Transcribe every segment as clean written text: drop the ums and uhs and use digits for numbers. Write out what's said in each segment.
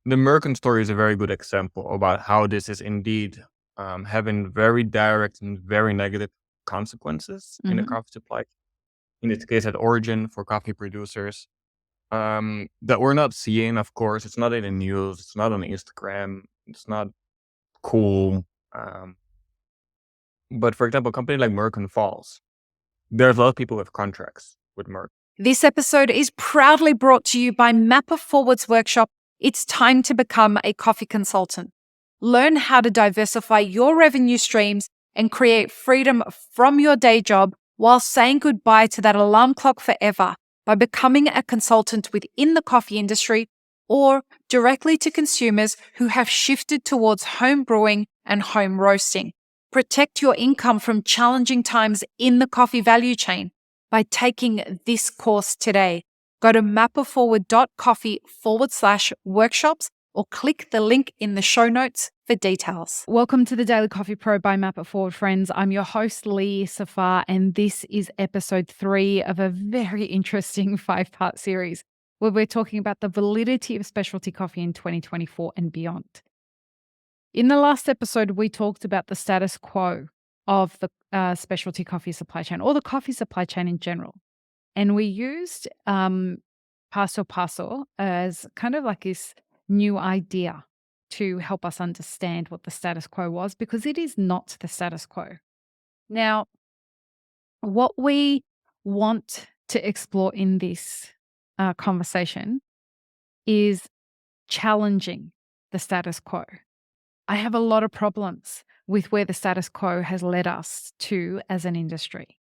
the Mercon story is a very good example about how this is indeed having very direct and very negative consequences in the coffee supply. In this case, at origin for coffee producers, that we're not seeing. Of course, it's not in the news. It's not on Instagram. It's not cool. But for example, a company like Mercon Falls, there's a lot of people with contracts with Merck. This episode is proudly brought to you by Mapper Forward's workshop. It's time to become a coffee consultant. Learn how to diversify your revenue streams and create freedom from your day job while saying goodbye to that alarm clock forever by becoming a consultant within the coffee industry or directly to consumers who have shifted towards home brewing and home roasting. Protect your income from challenging times in the coffee value chain by taking this course today. Go to mapperforward.coffee/workshops or click the link in the show notes for details. Welcome to the Daily Coffee Pro by Map It Forward, friends. I'm your host, Lee Safar, and this is episode 3 of a very interesting 5-part series where we're talking about the validity of specialty coffee in 2024 and beyond. In the last episode, we talked about the status quo of the specialty coffee supply chain or the coffee supply chain in general. And we used Paso Paso as kind of like this new idea to help us understand what the status quo was, because it is not the status quo. Now, what we want to explore in this conversation is challenging the status quo. I have a lot of problems with where the status quo has led us to as an industry.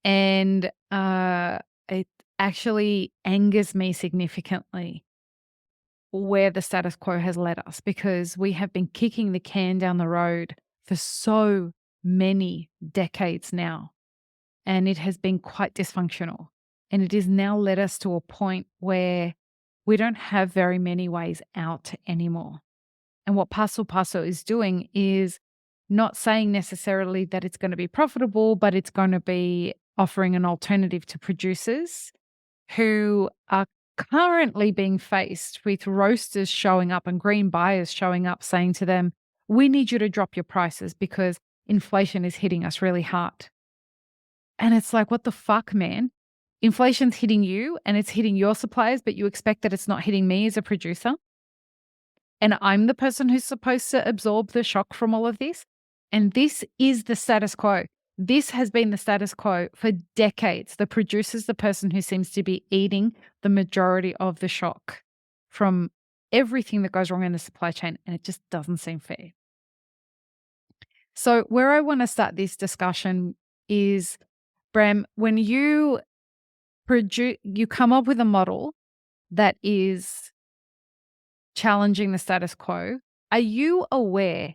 And it actually angers me significantly where the status quo has led us, because we have been kicking the can down the road for so many decades now. And it has been quite dysfunctional. And it has now led us to a point where we don't have very many ways out anymore. And what Paso Paso is doing is not saying necessarily that it's going to be profitable, but it's going to be offering an alternative to producers who are currently being faced with roasters showing up and green buyers showing up saying to them, we need you to drop your prices because inflation is hitting us really hard. And it's like, what the fuck, man? Inflation's hitting you and it's hitting your suppliers, but you expect that it's not hitting me as a producer? And I'm the person who's supposed to absorb the shock from all of this. And this is the status quo. This has been the status quo for decades. The producer's the person who seems to be eating the majority of the shock from everything that goes wrong in the supply chain. And it just doesn't seem fair. So where I want to start this discussion is, Bram, when you come up with a model that is challenging the status quo, are you aware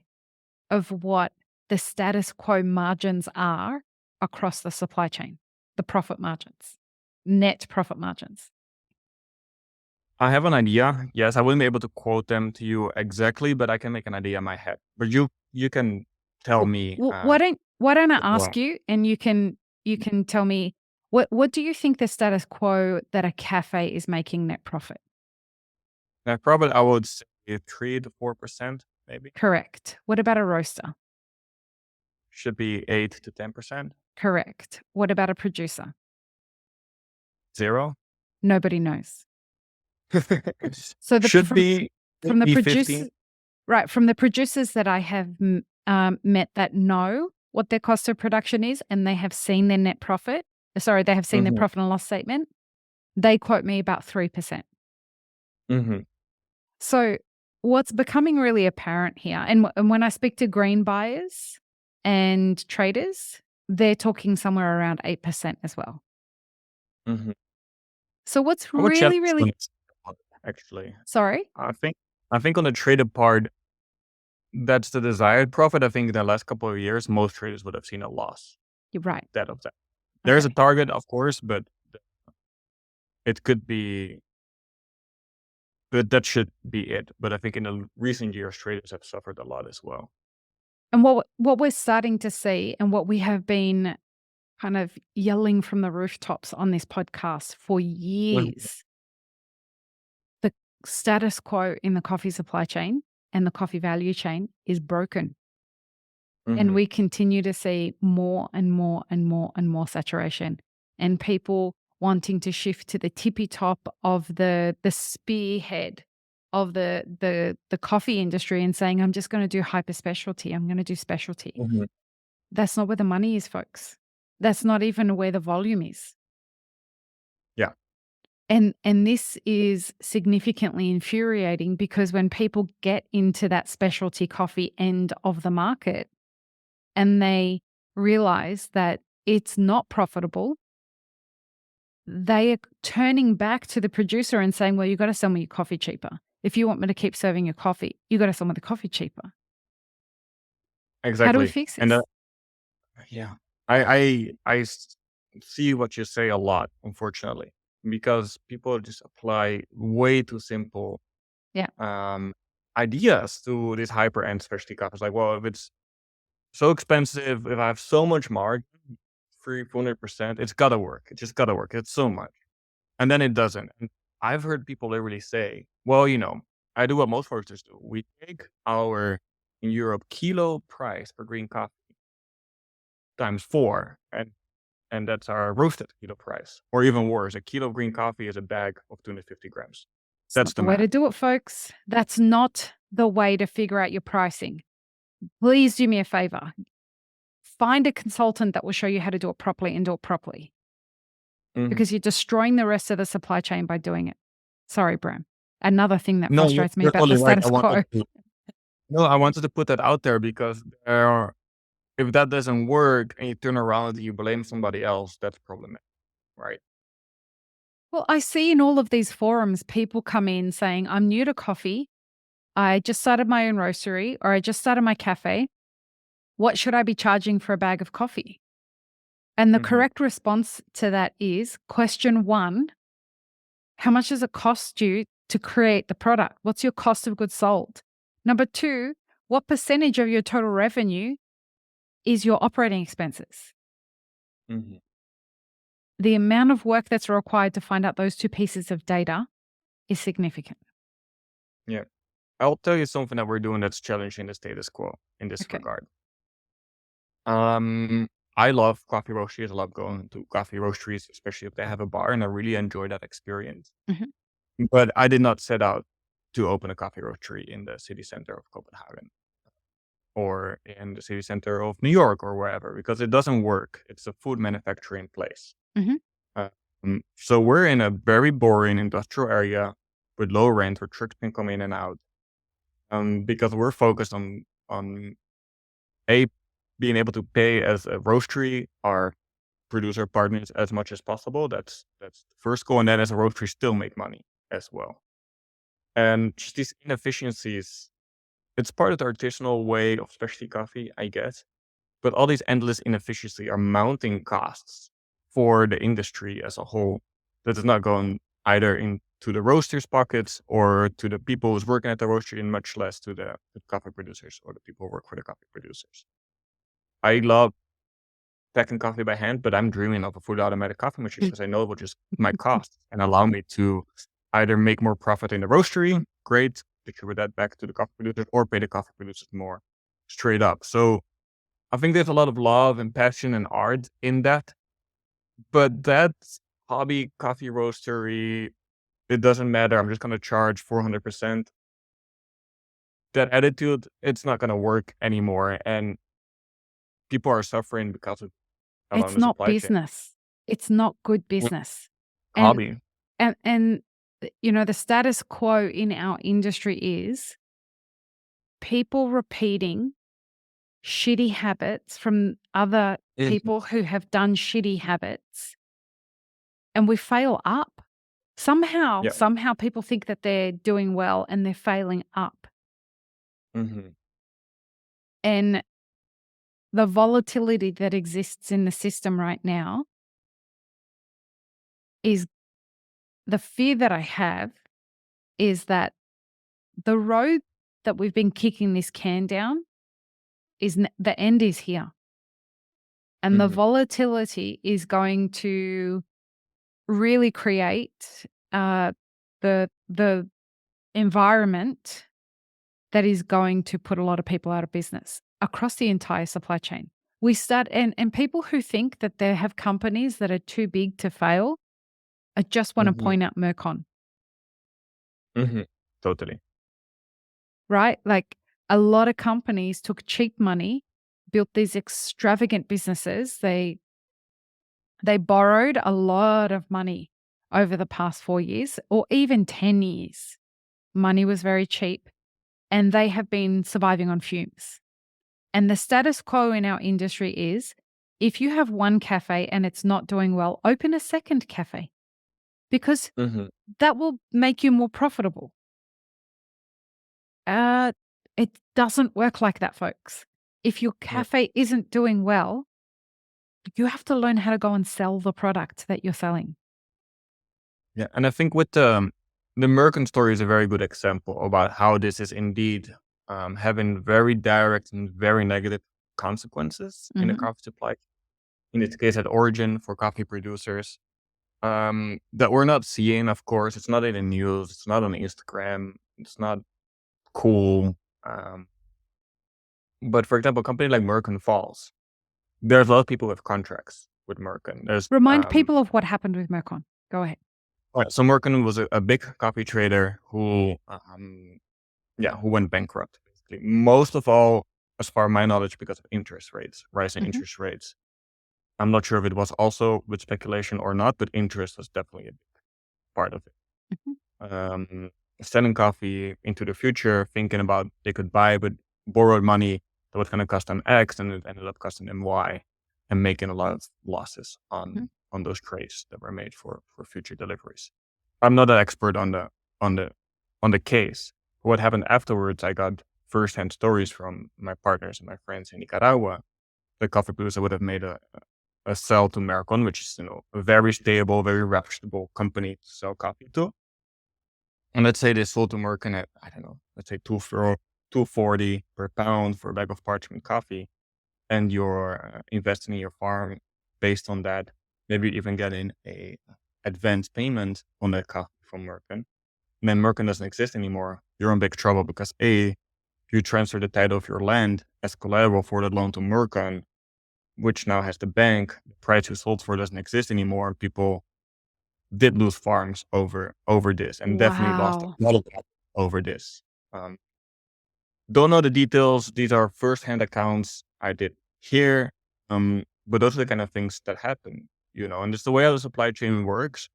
of what the status quo margins are across the supply chain, the profit margins, net profit margins? I have an idea. Yes, I wouldn't be able to quote them to you exactly, but I can make an idea in my head. But you can tell me. Why don't I ask you, and you can tell me what do you think the status quo that a cafe is making net profit? Probably I would say 3 to 4%, maybe. Correct. What about a roaster? Should be 8 to 10%. Correct. What about a producer? 0. Nobody knows. So should be from the producers, 15. right? From the producers that I have met that know what their cost of production is, and they have seen their net profit. Sorry, they have seen their profit and loss statement. They quote me about 3%. So what's becoming really apparent here, and when I speak to green buyers and traders, they're talking somewhere around 8% as well. So what's really actually, sorry? I think on the traded part, that's the desired profit. I think in the last couple of years, most traders would have seen a loss. You're right. That. There's a target, of course, but it could be. But that should be it. But I think in the recent years, traders have suffered a lot as well. And what we're starting to see, and what we have been kind of yelling from the rooftops on this podcast for years, status quo in the coffee supply chain and the coffee value chain is broken. And we continue to see more and more and more and more saturation, and people wanting to shift to the tippy top of the spearhead of the coffee industry and saying, I'm just going to do hyper specialty. I'm going to do specialty. That's not where the money is, folks. That's not even where the volume is. Yeah. And this is significantly infuriating, because when people get into that specialty coffee end of the market and they realize that it's not profitable, they are turning back to the producer and saying, well, you got to sell me your coffee cheaper. If you want me to keep serving your coffee, you got to sell me the coffee cheaper. Exactly. How do we fix this? And yeah, I see what you say a lot, unfortunately, because people just apply way too simple ideas to these hyper end specialty coffees. Like, well, if it's so expensive, if I have so much margin, 300%, it's gotta work. It just gotta work. It's so much. And then it doesn't. And I've heard people literally say, well, I do what most roasters do. We take our, in Europe, kilo price for green coffee times 4, and that's our roasted kilo price. Or even worse, a kilo of green coffee is a bag of 250 grams. That's the way to math. do it, folks. That's not the way to figure out your pricing. Please do me a favor. Find a consultant that will show you how to do it properly, and do it properly, because you're destroying the rest of the supply chain by doing it. Sorry, Bram. Another thing that frustrates me you're about the totally right. status quo. I wanted to put that out there, because if that doesn't work and you turn around and you blame somebody else, that's problematic, right? Well, I see in all of these forums, people come in saying, I'm new to coffee. I just started my own roastery, or I just started my cafe. What should I be charging for a bag of coffee? And the correct response to that is, question 1, how much does it cost you to create the product? What's your cost of goods sold? Number 2, what percentage of your total revenue is your operating expenses? The amount of work that's required to find out those 2 pieces of data is significant. Yeah. I'll tell you something that we're doing that's challenging the status quo in this regard. I love coffee roasteries. I love going to coffee roasteries, especially if they have a bar, and I really enjoy that experience. But I did not set out to open a coffee roastery in the city center of Copenhagen or in the city center of New York or wherever, because it doesn't work. It's a food manufacturing place. So we're in a very boring industrial area with low rent, where trucks can come in and out. Because we're focused on being able to pay as a roastery our producer partners as much as possible. That's the first goal, and then as a roastery still make money as well. And just these inefficiencies, it's part of the artisanal way of specialty coffee, I guess. But all these endless inefficiencies are mounting costs for the industry as a whole, that is not going either into the roasters' pockets or to the people who's working at the roastery, and much less to the coffee producers or the people who work for the coffee producers. I love packing coffee by hand, but I'm dreaming of a fully automatic coffee machine, because I know it will just my costs and allow me to either make more profit in the roastery, great, distribute that back to the coffee producers, or pay the coffee producers more straight up. So I think there's a lot of love and passion and art in that, but that hobby coffee roastery, it doesn't matter. I'm just going to charge 400%. That attitude, it's not going to work anymore. And people are suffering because of It's not business. It's not good business. Hobby. And the status quo in our industry is people repeating shitty habits from other people who have done shitty habits, and we fail up. Somehow people think that they're doing well and they're failing up. And the volatility that exists in the system right now is the fear that I have is that the road that we've been kicking this can down is the end is here. And the volatility is going to really create the environment that is going to put a lot of people out of business across the entire supply chain. We start, and people who think that they have companies that are too big to fail, I just want to Mhm. point out Mercon, Totally. right? Like a lot of companies took cheap money, built these extravagant businesses. They borrowed a lot of money over the past 4 years or even 10 years. Money was very cheap and they have been surviving on fumes. And the status quo in our industry is if you have one cafe and it's not doing well, open a second cafe because Mhm. that will make you more profitable. It doesn't work like that, folks. If your Yeah. cafe isn't doing well, you have to learn how to go and sell the product that you're selling. Yeah, and I think with the Mercon story is a very good example about how this is indeed having very direct and very negative consequences in the coffee supply. In this case, at origin for coffee producers, that we're not seeing. Of course, it's not in the news. It's not on Instagram. It's not cool. Um, but for example, a company like Mercon Falls, there's a lot of people with contracts with Mercon. There's Remind people of what happened with Mercon. Go ahead. Right. So Mercon was a big coffee trader who who went bankrupt, basically. Most of all, as far as my knowledge, because of interest rates, rising Mhm, interest rates. I'm not sure if it was also with speculation or not, but interest was definitely a big part of it. mhm, Um, Selling coffee into the future, thinking about they could buy with borrowed money that was going to cost them X, and it ended up costing them Y, and making a lot of losses mhm. on those trades that were made for future deliveries. I'm not an expert on the on the case. What happened afterwards, I got firsthand stories from my partners and my friends in Nicaragua. The coffee producer would have made a sell to Mercon, which is a very stable, very reputable company to sell coffee to. And let's say they sold to Mercon at, I don't know, let's say 240 per pound for a bag of parchment coffee, and you're investing in your farm based on that. Maybe even getting a advance payment on that coffee from Mercon. And then Mercon doesn't exist anymore. You're in big trouble because A, you transfer the title of your land as collateral for that loan to Mercon, which now has the bank. The price you sold for doesn't exist anymore. People did lose farms over this, and definitely lost a Wow. lot of that over this. Um, don't know the details. These are first-hand accounts I did here. But those are the kind of things that happen, and it's the way how the supply chain works.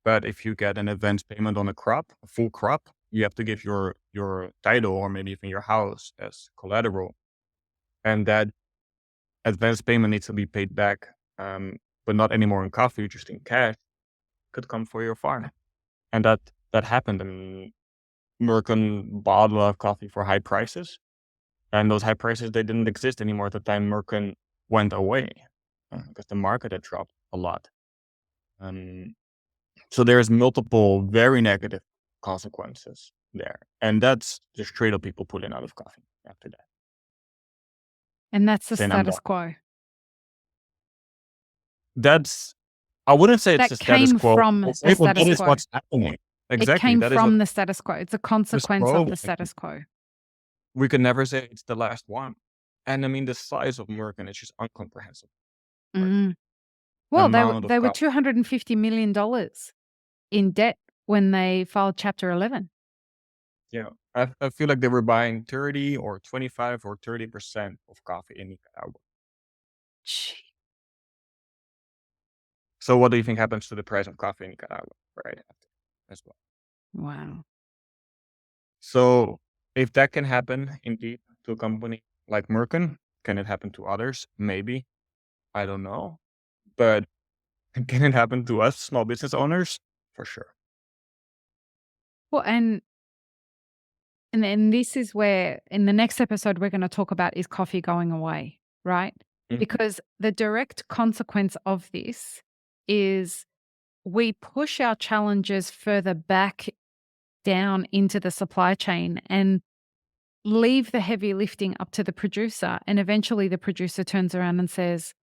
But if you get an advance payment on a crop, a full crop, you have to give your title or maybe even your house as collateral. And that advance payment needs to be paid back, but not anymore in coffee, just in cash, could come for your farm. And that happened. And Mercon bought a lot of coffee for high prices. And those high prices, they didn't exist anymore at the time Mercon went away, because the market had dropped a lot. So there's multiple very negative consequences there. And that's the straight up people pulling out of coffee after that, And that's the saying I'm status done. quo. I wouldn't say it's the That status came quo. from I'll the say, well, that status is quo. what's happening. It Exactly. came That is what from the status quo. It's a is consequence of the growing. status quo. We can never say it's the last one. And I mean, the size of Merkin is just incomprehensible. Right? Mm. The Well, amount of they were coffee. $250 million in debt when they filed Chapter 11. Yeah. I feel like they were buying 30 or 25 or 30% of coffee in Nicaragua. Gee. So what do you think happens to the price of coffee in Nicaragua right after as well? Wow. So if that can happen indeed to a company like Merkin, can it happen to others? Maybe. I don't know. But can it happen to us, small business owners? For sure. Well, and then this is where in the next episode we're going to talk about is coffee going away, right? Mhm. Because the direct consequence of this is we push our challenges further back down into the supply chain and leave the heavy lifting up to the producer. And eventually the producer turns around and says,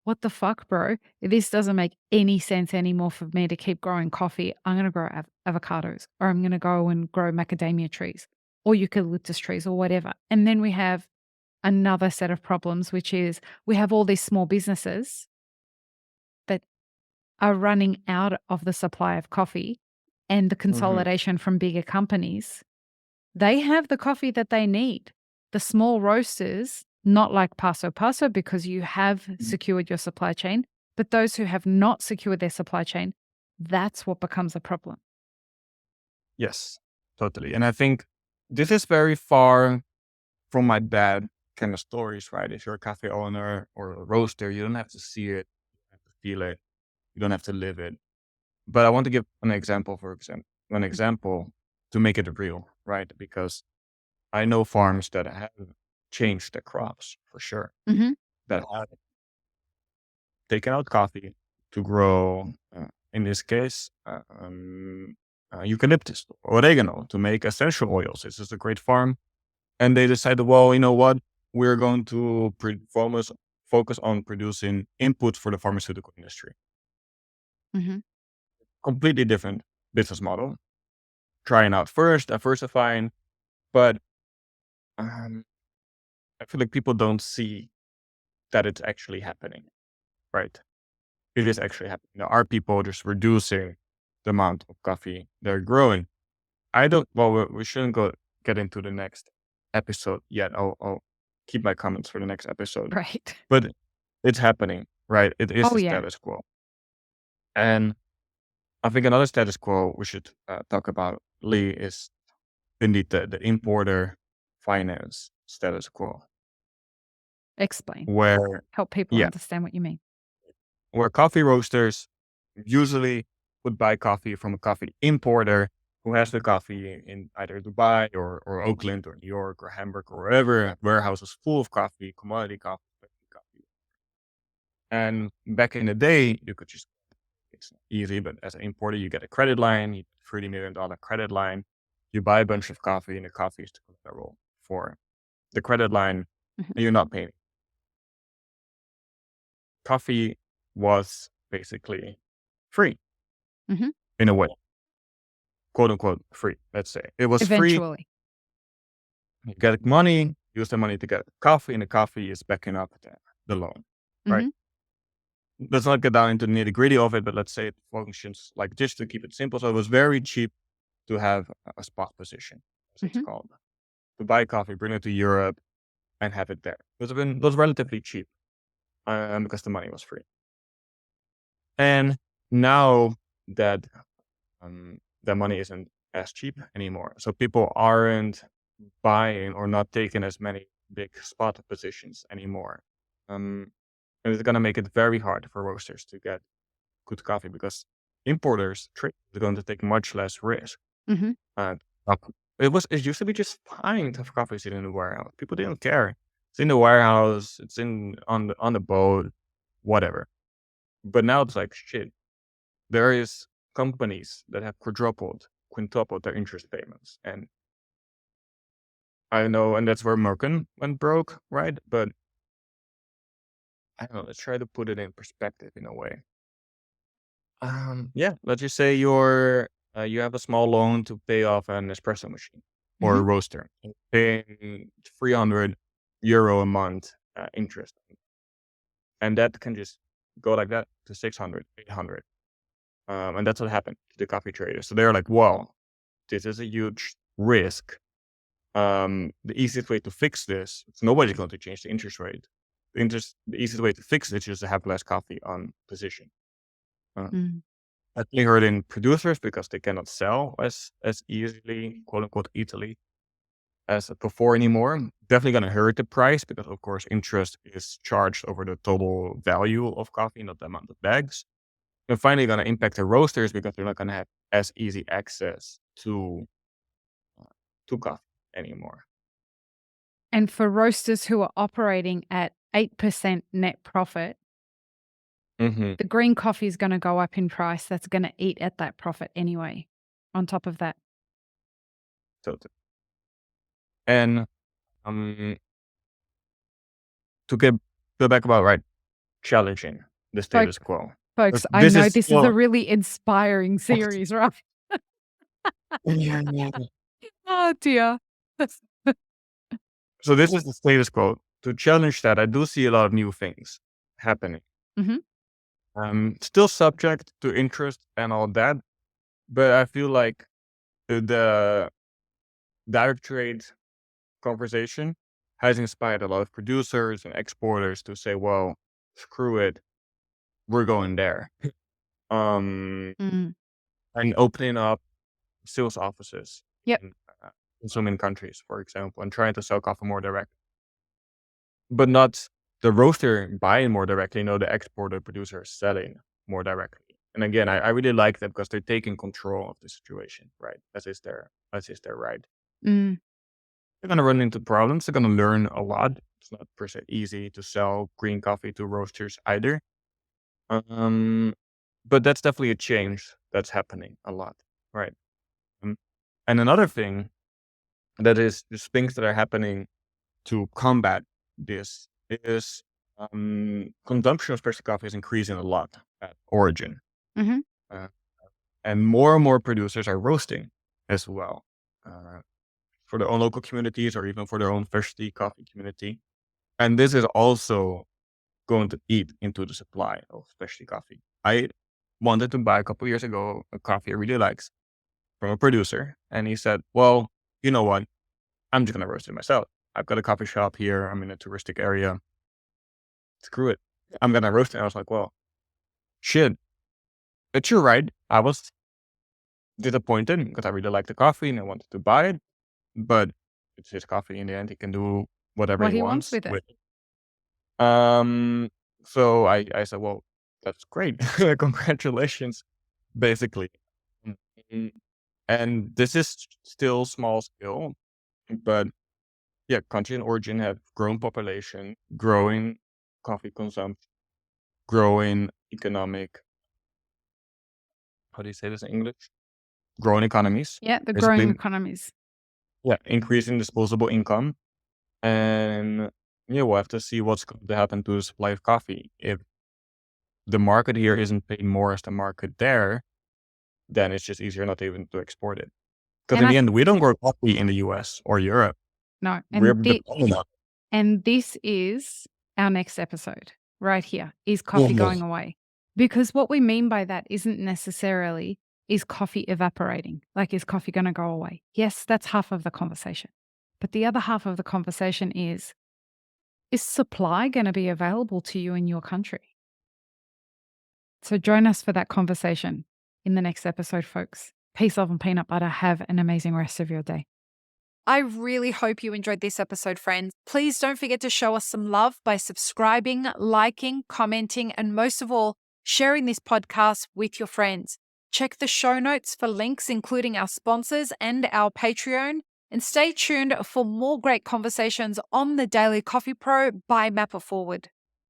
what the fuck, bro? This doesn't make any sense anymore for me to keep growing coffee. I'm going to grow avocados, or I'm going to go and grow macadamia trees or eucalyptus trees or whatever. And then we have another set of problems, which is we have all these small businesses that are running out of the supply of coffee and the consolidation from bigger companies. They have the coffee that they need. The small roasters, not like Paso Paso, because you have secured your supply chain, but those who have not secured their supply chain, that's what becomes a problem. Yes, totally. And I think this is very far from my dad kind of stories, right? If you're a cafe owner or a roaster, you don't have to see it, you don't have to feel it, you don't have to live it. But I want to give an example, to make it real, right? Because I know farms that have changed their crops for sure, Mm-hmm. that have taken out coffee to grow, in this case, eucalyptus or oregano to make essential oils. This is a great farm. And they decided, well, you know what? We're going to focus on producing inputs for the pharmaceutical industry. Mm-hmm. Completely different business model. Trying out first, diversifying, but I feel like people don't see that it's actually happening, right? It is actually happening. There are people just reducing the amount of coffee they're growing. We shouldn't get into the next episode yet. I'll keep my comments for the next episode. Right. But it's happening, right? It is Oh, the yeah. status quo. And I think another status quo we should talk about, Lee, is indeed the importer finance status quo. Explain. Where, Help people yeah, understand what you mean. where coffee roasters usually would buy coffee from a coffee importer who has the coffee in either Dubai or Oakland or New York or Hamburg or wherever, warehouses full of coffee, commodity coffee, specialty coffee. And back in the day, you could just, it's not easy, but as an importer, you get a credit line, you $30 million credit line, you buy a bunch of coffee and the coffee is the collateral for the credit line, Mhm. and you're not paying. Coffee was basically free Mhm. in a way, quote unquote free. Let's say it was free. Eventually. You get money, use the money to get coffee, and the coffee is backing up the loan, right? Mhm. Let's not get down into the nitty gritty of it, but let's say it functions like just to keep it simple. So it was very cheap to have a spot position, as it's Mhm. called, to buy coffee, bring it to Europe, and have it there. It was relatively cheap because the money was free. And now that the money isn't as cheap anymore, so people aren't buying or not taking as many big spot positions anymore. And it's going to make it very hard for roasters to get good coffee because importers are going to take much less risk. Mhm. And it used to be just fine to have coffee sitting in the warehouse. People didn't care. It's in the warehouse. It's on the boat, whatever. But now it's like shit. There is companies that have quintupled their interest payments, and I know, and that's where Mercon went broke, right? But I don't know. Let's try to put it in perspective in a way. Yeah, let's just say you have a small loan to pay off an espresso machine or a Mhm. roaster, and paying €300 a month interest, and that can just go like that to 600, 800, and that's what happened to the coffee traders. So they're like, "Well, this is a huge risk. The easiest way to fix this, nobody's going to change the interest rate. The easiest way to fix it is just to have less coffee on position." Uh, Mm. Definitely hurting producers because they cannot sell as easily, quote unquote, easily as before anymore. Definitely going to hurt the price because, of course, interest is charged over the total value of coffee, not the amount of bags. And finally, going to impact the roasters because they're not going to have as easy access to coffee anymore. And for roasters who are operating at 8% net profit, Mm-hmm. the green coffee is going to go up in price. That's going to eat at that profit anyway, on top of that. Totally. And to go back about right, challenging the status quo. Folks, I This know is this is still a really inspiring series, right? yeah. Oh, dear. So this is the status quo. To challenge that, I do see a lot of new things happening. Mhm. Still subject to interest and all that, but I feel like the direct trade conversation has inspired a lot of producers and exporters to say, well, screw it, we're going there. Mm. And opening up sales offices Yep. in so many countries, for example, and trying to sell coffee more direct. But not the roaster buying more directly, the exporter producer is selling more directly. And again, I really like that because they're taking control of the situation, right? As is their right. Mm. They're gonna run into problems. They're gonna learn a lot. It's not per se easy to sell green coffee to roasters either. But that's definitely a change that's happening a lot, right? And another thing that is just things that are happening to combat this is consumption of specialty coffee is increasing a lot at origin. Mhm. Uh, and more producers are roasting as well for their own local communities or even for their own specialty coffee community. And this is also going to eat into the supply of specialty coffee. I wanted to buy a couple years ago a coffee I really likes from a producer. And he said, well, you know what? I'm just going to roast it myself. I've got a coffee shop here. I'm in a touristic area. Screw it. I'm going to roast it. I was like, well, shit. But you're right. I was disappointed because I really liked the coffee and I wanted to buy it. But it's his coffee in the end. He can do whatever What he he wants wants with it. with it. So I said, well, that's great. Congratulations, basically. Mm, And this is still small scale, but yeah, country and origin have grown population, growing coffee consumption, growing economic, how do you say this in English? Growing economies, Yeah, the growing basically. economies. Yeah, increasing disposable income. And yeah, we'll have to see what's going to happen to the supply of coffee. If the market here isn't paid more as the market there, then it's just easier not even to export it. Because And in I the end, we don't grow coffee in the US or Europe. No, We're dependent on and this is our next episode right here. Is coffee it. going away? Because what we mean by that isn't necessarily, is coffee evaporating? Like, is coffee going to go away? Yes, that's half of the conversation. But the other half of the conversation is supply going to be available to you in your country? So join us for that conversation in the next episode, folks. Peace, love, and peanut butter. Have an amazing rest of your day. I really hope you enjoyed this episode, friends. Please don't forget to show us some love by subscribing, liking, commenting, and most of all, sharing this podcast with your friends. Check the show notes for links, including our sponsors and our Patreon. And stay tuned for more great conversations on the Daily Coffee Pro by Map It Forward.